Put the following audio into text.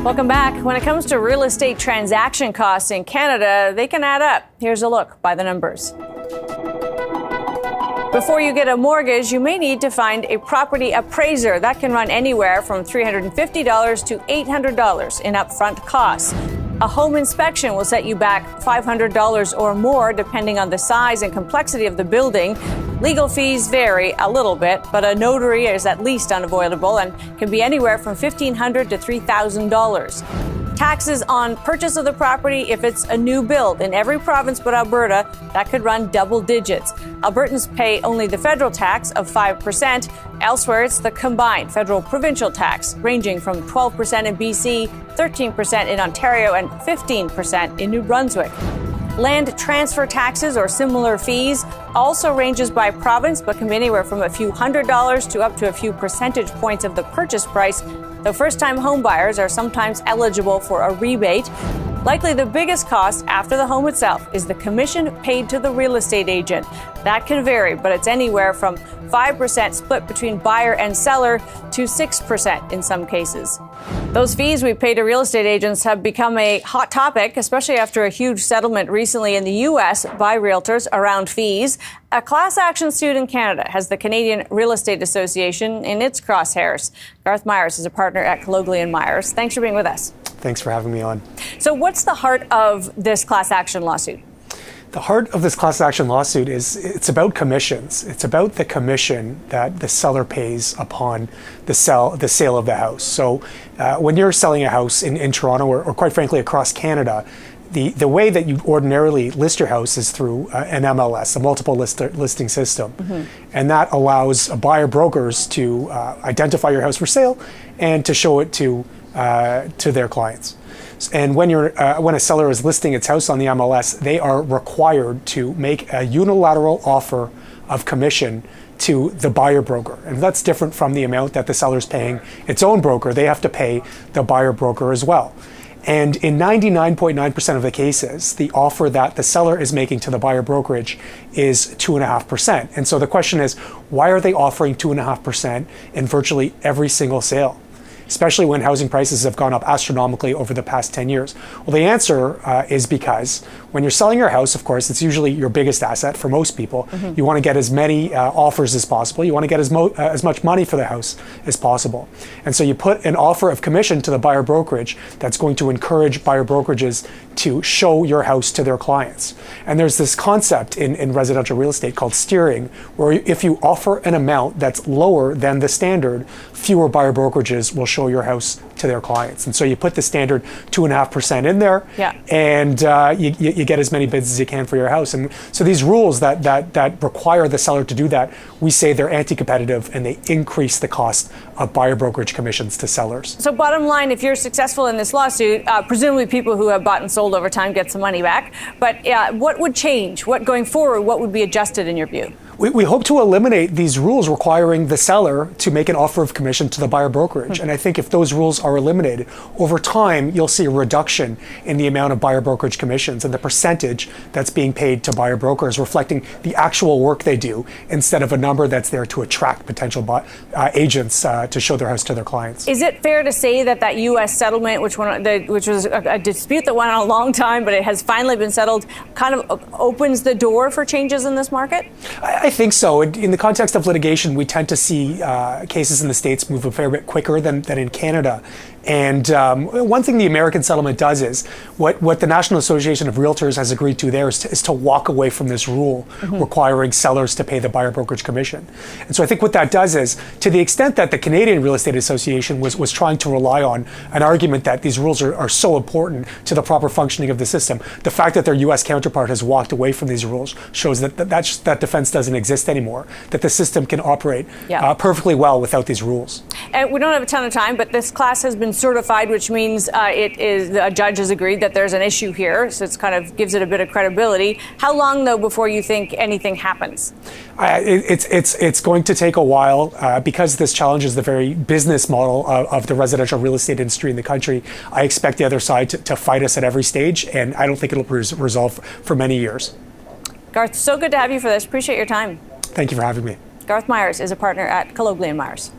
Welcome back. When it comes to real estate transaction costs in Canada, they can add up. Here's a look by the numbers. Before you get a mortgage, you may need to find a property appraiser. That can run anywhere from $350 to $800 in upfront costs. A home inspection will set you back $500 or more, depending on the size and complexity of the building. Legal fees vary a little bit, but a notary is at least unavoidable and can be anywhere from $1,500 to $3,000. Taxes on purchase of the property, if it's a new build in every province but Alberta, that could run double digits. Albertans pay only the federal tax of 5%. Elsewhere, it's the combined federal provincial tax, ranging from 12% in BC, 13% in Ontario, and 15% in New Brunswick. Land transfer taxes or similar fees also ranges by province, but can be anywhere from a few $100s to up to a few percentage points of the purchase price, though first-time home buyers are sometimes eligible for a rebate. Likely the biggest cost after the home itself is the commission paid to the real estate agent. That can vary, but it's anywhere from 5% split between buyer and seller to 6% in some cases. Those fees we pay to real estate agents have become a hot topic, especially after a huge settlement recently in the U.S. by realtors around fees. A class action suit in Canada has the Canadian Real Estate Association in its crosshairs. Garth Myers is a partner at Kalogli & Myers. Thanks for being with us. Thanks for having me on. So what's the heart of this class action lawsuit? The heart of this class action lawsuit is it's about commissions. It's about the commission that the seller pays upon the sale of the house. So when you're selling a house in Toronto or quite frankly across Canada, the way that you ordinarily list your house is through an MLS, a multiple listing system. Mm-hmm. And that allows buyer brokers to identify your house for sale and to show it to their clients. And when a seller is listing its house on the MLS, they are required to make a unilateral offer of commission to the buyer broker. And that's different from the amount that the seller's paying its own broker. They have to pay the buyer broker as well. And in 99.9% of the cases, the offer that the seller is making to the buyer brokerage is 2.5%. And so the question is, why are they offering 2.5% in virtually every single sale, especially when housing prices have gone up astronomically over the past 10 years? Well, the answer is because when you're selling your house, of course, it's usually your biggest asset for most people. Mm-hmm. You want to get as many offers as possible. You want to get as much money for the house as possible. And so you put an offer of commission to the buyer brokerage that's going to encourage buyer brokerages to show your house to their clients. And there's this concept in residential real estate called steering, where if you offer an amount that's lower than the standard, fewer buyer brokerages will show your house to their clients. And so you put the standard 2.5% in there, and you get as many bids as you can for your house. And so these rules that require the seller to do that, we say they're anti-competitive and they increase the cost of buyer brokerage commissions to sellers. So bottom line, if you're successful in this lawsuit, presumably people who have bought and sold over time get some money back. But what would change? What going forward, what would be adjusted in your view? We hope to eliminate these rules requiring the seller to make an offer of commission to the buyer brokerage. Mm-hmm. And I think if those rules are eliminated, over time, you'll see a reduction in the amount of buyer brokerage commissions and the percentage that's being paid to buyer brokers, reflecting the actual work they do instead of a number that's there to attract potential agents to show their house to their clients. Is it fair to say that U.S. settlement, which was a dispute that went on a long time, but it has finally been settled, kind of opens the door for changes in this market? I think so. In the context of litigation, we tend to see cases in the States move a fair bit quicker than in Canada. And one thing the American settlement does is, what the National Association of Realtors has agreed to there is to walk away from this rule requiring sellers to pay the buyer brokerage commission. And so I think what that does is, to the extent that the Canadian Real Estate Association was trying to rely on an argument that these rules are so important to the proper functioning of the system, the fact that their U.S. counterpart has walked away from these rules shows that defense doesn't exist anymore, that the system can operate perfectly well without these rules. And we don't have a ton of time, but this class has been certified, which means a judge has agreed that there's an issue here, so it's kind of gives it a bit of credibility. How long, though, before you think anything happens? It's going to take a while because this challenges the very business model of the residential real estate industry in the country. I expect the other side to fight us at every stage, and I don't think it'll resolve for many years. Garth, so good to have you for this. Appreciate your time. Thank you for having me. Garth Myers is a partner at Kalogli & Myers.